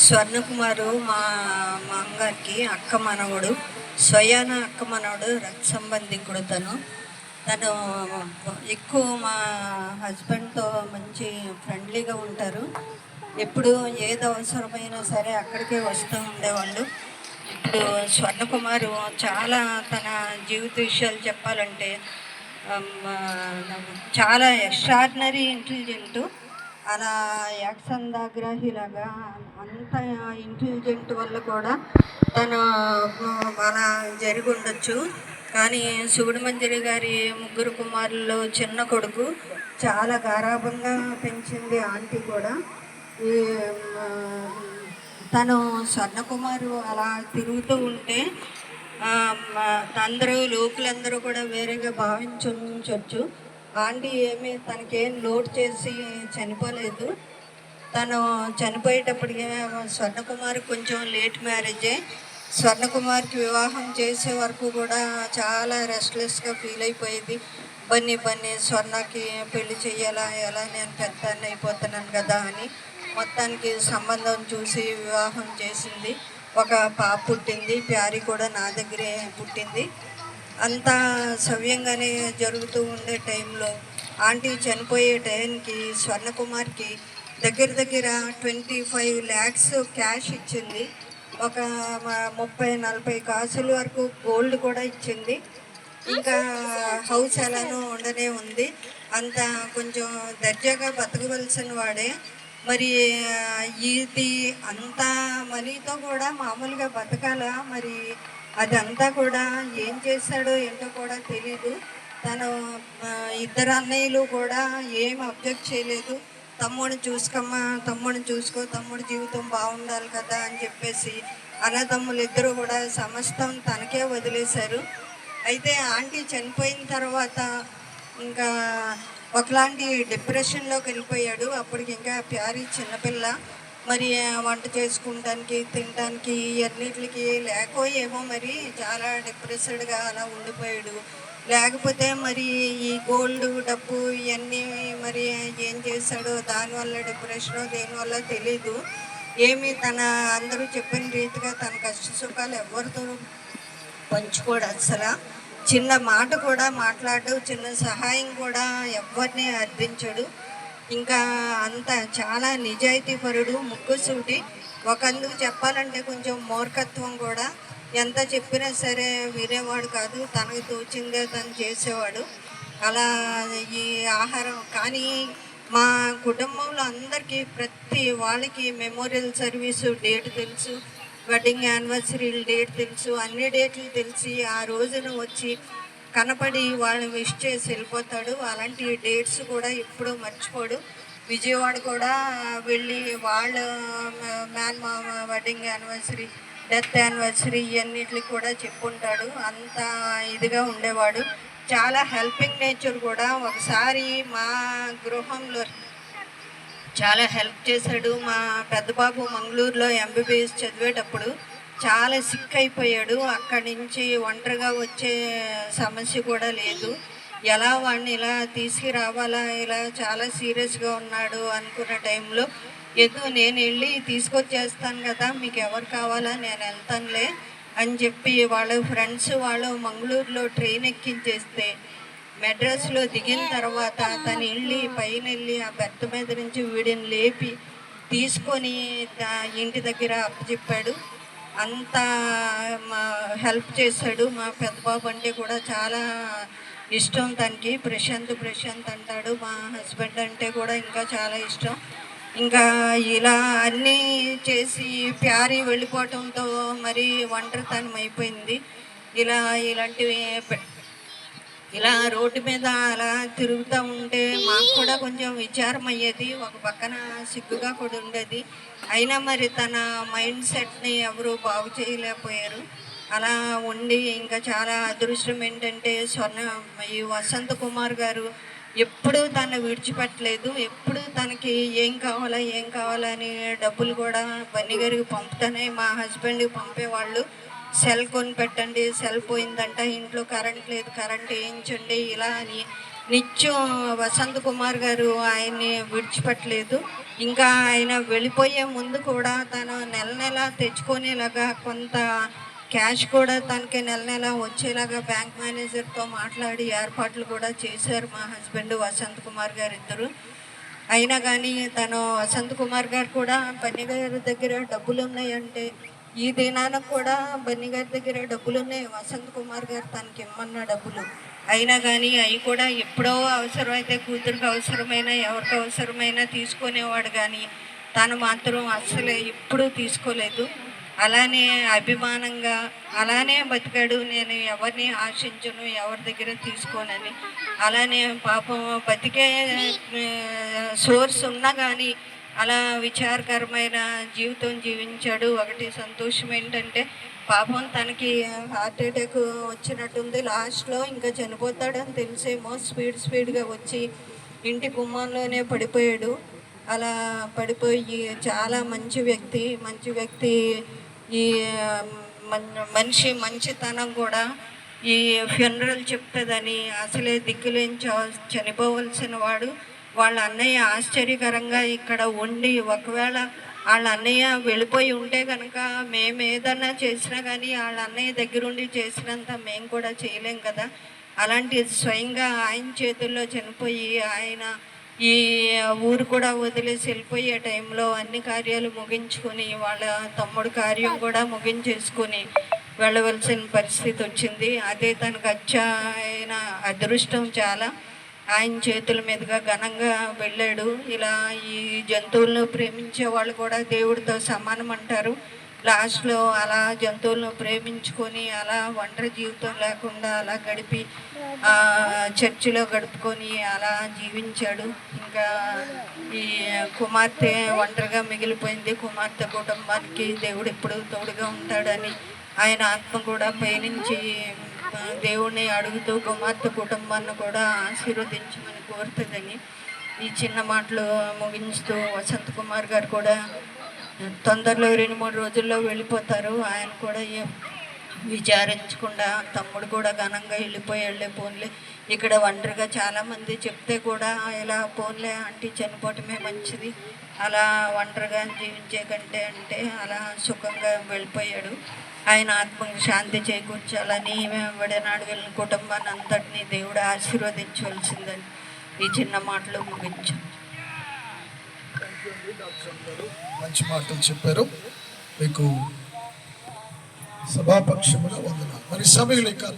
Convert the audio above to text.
స్వర్ణకుమారు మా మామగారికి అక్క మనవడు, స్వయాన అక్క మనవడు, రక్త సంబంధికుడు. తను ఎక్కువ మా హస్బెండ్తో మంచి ఫ్రెండ్లీగా ఉంటారు. ఎప్పుడు ఏది అవసరమైనా సరే అక్కడికే వస్తూ ఉండేవాళ్ళు. ఇప్పుడు స్వర్ణకుమారు చాలా తన జీవిత విషయాలు చెప్పాలంటే చాలా ఎక్స్ట్రాడినరీ ఇంటెలిజెంటు. అలా యాక్సందాగ్రహిలాగా అంత ఇంటెలిజెంట్ వల్ల కూడా తను అలా జరిగి ఉండొచ్చు. కానీ సుగుణమంజరి గారి ముగ్గురు కుమారుల్లో చిన్న కొడుకు చాలా గారాభంగా పెంచింది ఆంటీ కూడా. ఈ తను స్వర్ణకుమారు అలా తిరుగుతూ ఉంటే లోకులందరూ కూడా వేరేగా భావించవచ్చు. ఆంటీ ఏమీ తనకేం లోడ్ చేసి చనిపోలేదు. తను చనిపోయేటప్పటికే స్వర్ణకుమార్ కొంచెం లేట్ మ్యారేజే. స్వర్ణకుమార్కి వివాహం చేసే వరకు కూడా చాలా రెస్ట్లెస్గా ఫీల్ అయిపోయేది. బన్నీ స్వర్ణకి పెళ్లి చెయ్యాలా, ఎలా, నేను పెద్దాన్ని అయిపోతున్నాను కదా అని మొత్తానికి సంబంధం చూసి వివాహం చేసింది. ఒక పాప పుట్టింది. ప్యారీ కూడా నా దగ్గరే పుట్టింది. అంతా సవ్యంగానే జరుగుతూ ఉండే టైంలో ఆంటీ చనిపోయే టైంకి స్వర్ణకుమార్కి దగ్గర 25 lakhs క్యాష్ ఇచ్చింది. ఒక 30-40 కాసుల వరకు గోల్డ్ కూడా ఇచ్చింది. ఇంకా హౌస్ ఎలానో ఉండనే ఉంది. అంత కొంచెం దర్జాగా బతకవలసిన వాడే. మరి ఇది అంతా మనీతో కూడా మామూలుగా బతకాలా? మరి అదంతా కూడా ఏం చేశాడో ఏంటో కూడా తెలీదు. తను ఇద్దరు అన్నయ్యలు కూడా ఏం అబ్జెక్ట్ చేయలేదు. తమ్ముడిని చూసుకోమ్మా, తమ్ముడిని చూసుకో, తమ్ముడి జీవితం బాగుండాలి కదా అని చెప్పేసి అన్నదమ్ములు ఇద్దరు కూడా సమస్తం తనకే వదిలేశారు. అయితే ఆంటీ చనిపోయిన తర్వాత ఇంకా ఒకలాంటి డిప్రెషన్లోకి వెళ్ళిపోయాడు. అప్పటికి ఇంకా ప్యారీ చిన్నపిల్ల. మరి వంట చేసుకుంటానికి, తినడానికి, అన్నిటికి లేకో ఏమో మరి చాలా డిప్రెస్డ్గా అలా ఉండిపోయాడు. లేకపోతే మరి ఈ గోల్డ్, డబ్బు ఇవన్నీ మరి ఏం చేశాడో, దానివల్ల డిప్రెషనో దేనివల్ల తెలీదు. ఏమి అందరూ చెప్పిన రీతిగా తన కష్ట సుఖాలు ఎవరితో పంచుకోడు. అసలు చిన్న మాట కూడా మాట్లాడు, చిన్న సహాయం కూడా ఎవరిని అర్థించడు. ఇంకా అంత చాలా నిజాయితీపరుడు, ముక్కుసూటి. ఒకందుకు చెప్పాలంటే కొంచెం మూర్ఖత్వం కూడా. ఎంత చెప్పినా సరే వినేవాడు కాదు. తనకు తోచిందే తను చేసేవాడు. అలా ఈ ఆహారం కానీ మా కుటుంబంలో అందరికీ ప్రతి వాళ్ళకి మెమోరియల్ సర్వీసు డేట్ తెలుసు, వెడ్డింగ్ యానివర్సరీ డేట్ తెలుసు, అన్ని డేట్లు తెలిసి ఆ రోజున వచ్చి కనపడి వాళ్ళని విష్ చేసి వెళ్ళిపోతాడు. అలాంటి డేట్స్ కూడా ఎప్పుడూ మర్చిపోడు. విజయవాడ కూడా వెళ్ళి వాళ్ళ మేనమామ వెడ్డింగ్ యానివర్సరీ, డెత్ యానివర్సరీ ఇవన్నిటికి కూడా చెప్పుంటాడు. అంత ఇదిగా ఉండేవాడు. చాలా హెల్పింగ్ నేచర్ కూడా. ఒకసారి మా గృహంలో చాలా హెల్ప్ చేశాడు. మా పెద్ద బాబు మంగళూరులో MBBS చదివేటప్పుడు చాలా సిక్ అయిపోయాడు. అక్కడి నుంచి ఒంటరిగా వచ్చే సమస్య కూడా లేదు. ఎలా వాడిని ఇలా తీసుకురావాలా, ఇలా చాలా సీరియస్గా ఉన్నాడు అనుకున్న టైంలో నేను వెళ్ళి తీసుకొచ్చేస్తాను కదా, మీకు ఎవరు కావాలా, నేను వెళ్తానులే అని చెప్పి వాళ్ళ ఫ్రెండ్స్ వాళ్ళు మంగళూరులో ట్రైన్ ఎక్కించేస్తే మెడ్రాస్లో దిగిన తర్వాత తను వెళ్ళి పైన వెళ్ళి ఆ బెర్త్ మీద నుంచి వీడిని లేపి తీసుకొని ఇంటి దగ్గర అప్పచెప్పాడు. అంత హెల్ప్ చేశాడు. మా పెద్ద బాబు అంటే కూడా చాలా ఇష్టం తనకి. ప్రశాంత్ అంటాడు. మా హస్బెండ్ అంటే కూడా ఇంకా చాలా ఇష్టం. ఇంకా ఇలా అన్నీ చేసి ప్యారీ వెళ్ళిపోవటంతో మరి ఒంటరితనం అయిపోయింది. ఇలా రోడ్డు మీద అలా తిరుగుతూ ఉంటే మాకు కూడా కొంచెం విచారం అయ్యేది. ఒక పక్కన సిగ్గుగా కూడా ఉండేది. అయినా మరి తన మైండ్ సెట్ని ఎవరు బాగు చేయలేకపోయారు. అలా ఉండి ఇంకా చాలా అదృష్టం ఏంటంటే ఈ వసంత కుమార్ గారు ఎప్పుడూ తను విడిచిపెట్టలేదు. ఎప్పుడు తనకి ఏం కావాలని డబ్బులు కూడా బన్నీ గారికి పంపుతానే మా హస్బెండ్కి పంపేవాళ్ళు. సెల్ కొని పెట్టండి, సెల్ పోయిందంట, ఇంట్లో కరెంట్ లేదు, కరెంట్ వేయించండి ఇలా అని నిత్యం వసంత్ కుమార్ గారు ఆయన్ని విడిచిపెట్టలేదు. ఇంకా ఆయన వెళ్ళిపోయే ముందు కూడా తను నెల నెల తెచ్చుకునేలాగా కొంత క్యాష్ కూడా తనకి నెల నెల వచ్చేలాగా బ్యాంక్ మేనేజర్తో మాట్లాడి ఏర్పాట్లు కూడా చేశారు మా హస్బెండ్ వసంత్ కుమార్ గారు ఇద్దరు. అయినా కానీ తను వసంత్ కుమార్ గారు కూడా బన్నీ గారి దగ్గర డబ్బులు ఉన్నాయంటే ఈ దినానికి కూడా బన్నీ గారి దగ్గర డబ్బులు ఉన్నాయి, వసంత్ కుమార్ గారు తనకి ఇమ్మన్న డబ్బులు. అయినా కానీ అవి కూడా ఎప్పుడో అవసరమైతే కూతురికి అవసరమైనా ఎవరికి అవసరమైనా తీసుకునేవాడు, కానీ తను మాత్రం అస్సలు ఎప్పుడూ తీసుకోలేదు. అలానే అభిమానంగా అలానే బతికాడు. నేను ఎవరిని ఆశించను, ఎవరి దగ్గర తీసుకోనని. అలానే పాపం బతికే సోర్స్ ఉన్నా కానీ అలా విచారకరమైన జీవితం జీవించాడు. ఒకటి సంతోషం ఏంటంటే పాపం తనకి హార్ట్ అటాక్ వచ్చినట్టుంది. లాస్ట్లో ఇంకా చనిపోతాడని తెలిసేమో స్పీడ్గా వచ్చి ఇంటి గుమ్మంలోనే పడిపోయాడు. అలా పడిపోయి చాలా మంచి వ్యక్తి. ఈ మనిషి మంచితనం కూడా ఈ ఫ్యూనరల్ చెప్తుందని అసలే దిక్కులేని చనిపోవలసిన వాడు. వాళ్ళ అన్నయ్య ఆశ్చర్యకరంగా ఇక్కడ ఉండి, ఒకవేళ వాళ్ళ అన్నయ్య వెళ్ళిపోయి ఉంటే కనుక మేము ఏదన్నా చేసినా కానీ వాళ్ళ అన్నయ్య దగ్గరుండి చేసినంత మేము కూడా చేయలేం కదా. అలాంటి స్వయంగా ఆయన చేతుల్లో చనిపోయి ఆయన ఈ ఊరు కూడా వదిలేసి వెళ్ళిపోయే టైంలో అన్ని కార్యాలు ముగించుకొని వాళ్ళ తమ్ముడు కార్యం కూడా ముగించేసుకొని వెళ్ళవలసిన పరిస్థితి వచ్చింది. అదే తనకు అయిన అదృష్టం. చాలా ఆయన చేతుల మీదుగా ఘనంగా వెళ్ళాడు. ఇలా ఈ జంతువులను ప్రేమించే వాళ్ళు కూడా దేవుడితో సమానం అంటారు. లాస్ట్లో అలా జంతువులను ప్రేమించుకొని అలా ఒంటరి జీవితం లేకుండా అలా గడిపి చర్చిలో గడుపుకొని అలా జీవించాడు. ఇంకా ఈ కుమార్తె ఒంటరిగా మిగిలిపోయింది. కుమార్తె కుటుంబానికి దేవుడు ఎప్పుడు తోడుగా ఉంటాడని ఆయన ఆత్మ కూడా పయనించి దేవుణ్ణి అడుగుతూ కుమార్తె కుటుంబాన్ని కూడా ఆశీర్వదించమని కోరుతుందని ఈ చిన్న మాటలు ముగించుతూ వసంత్ కుమార్ గారు కూడా తొందరలో 2-3 రోజుల్లో వెళ్ళిపోతారు. ఆయన కూడా విచారించకుండా తమ్ముడు కూడా ఘనంగా వెళ్ళిపోయాడులే, పోన్లే ఇక్కడ ఒంటరిగా చాలామంది చెప్తే కూడా ఇలా పోన్లే ఆంటీ చనిపోవటమే మంచిది, అలా ఒంటరిగా జీవించే కంటే అంటే అలా సుఖంగా వెళ్ళిపోయాడు. ఆయన ఆత్మకు శాంతి చేకూర్చాలని విడనాడు వెళ్ళిన కుటుంబాన్ని అంతటినీ దేవుడు ఆశీర్వదించవలసిందని ఈ చిన్న మాటలు ముగించాం. మంచి మాటలు చెప్పారు. మీకు సభాపక్షముగా వందనాలు. మరి సమయంలో ఇంకా